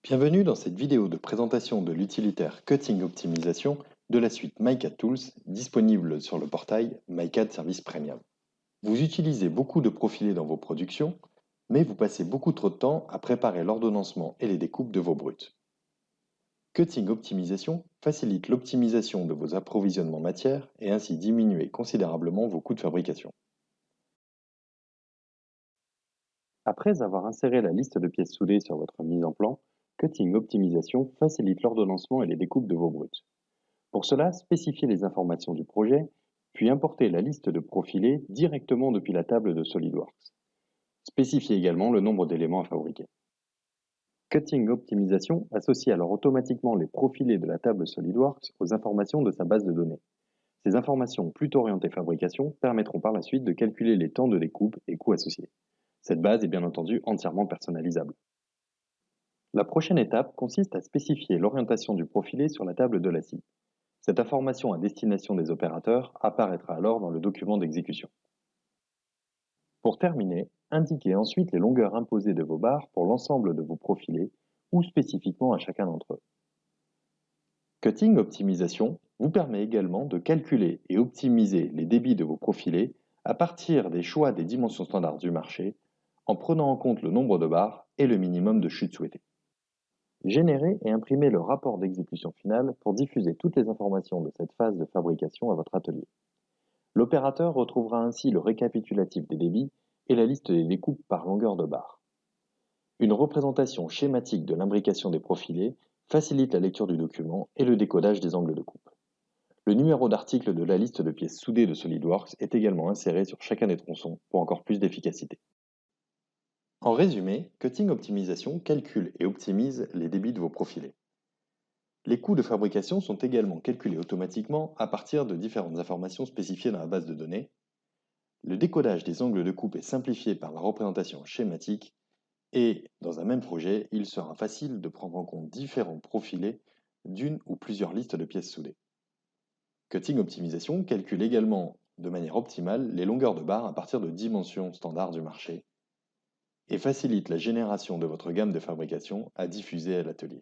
Bienvenue dans cette vidéo de présentation de l'utilitaire Cutting Optimisation de la suite MyCAD Tools disponible sur le portail MyCAD Service Premium. Vous utilisez beaucoup de profilés dans vos productions, mais vous passez beaucoup trop de temps à préparer l'ordonnancement et les découpes de vos bruts. Cutting Optimisation facilite l'optimisation de vos approvisionnements matières et ainsi diminuer considérablement vos coûts de fabrication. Après avoir inséré la liste de pièces soudées sur votre mise en plan, Cutting Optimisation facilite l'ordonnancement et les découpes de vos bruts. Pour cela, spécifiez les informations du projet, puis importez la liste de profilés directement depuis la table de SolidWorks. Spécifiez également le nombre d'éléments à fabriquer. Cutting Optimisation associe alors automatiquement les profilés de la table SolidWorks aux informations de sa base de données. Ces informations plutôt orientées fabrication permettront par la suite de calculer les temps de découpe et coûts associés. Cette base est bien entendu entièrement personnalisable. La prochaine étape consiste à spécifier l'orientation du profilé sur la table de la scie. Cette information à destination des opérateurs apparaîtra alors dans le document d'exécution. Pour terminer, indiquez ensuite les longueurs imposées de vos barres pour l'ensemble de vos profilés ou spécifiquement à chacun d'entre eux. Cutting Optimisation vous permet également de calculer et optimiser les débits de vos profilés à partir des choix des dimensions standards du marché en prenant en compte le nombre de barres et le minimum de chute souhaité. Générez et imprimez le rapport d'exécution finale pour diffuser toutes les informations de cette phase de fabrication à votre atelier. L'opérateur retrouvera ainsi le récapitulatif des débits et la liste des découpes par longueur de barre. Une représentation schématique de l'imbrication des profilés facilite la lecture du document et le décodage des angles de coupe. Le numéro d'article de la liste de pièces soudées de SolidWorks est également inséré sur chacun des tronçons pour encore plus d'efficacité. En résumé, Cutting Optimisation calcule et optimise les débits de vos profilés. Les coûts de fabrication sont également calculés automatiquement à partir de différentes informations spécifiées dans la base de données. Le décodage des angles de coupe est simplifié par la représentation schématique et, dans un même projet, il sera facile de prendre en compte différents profilés d'une ou plusieurs listes de pièces soudées. Cutting Optimisation calcule également de manière optimale les longueurs de barres à partir de dimensions standards du marché et facilite la génération de votre gamme de fabrication à diffuser à l'atelier.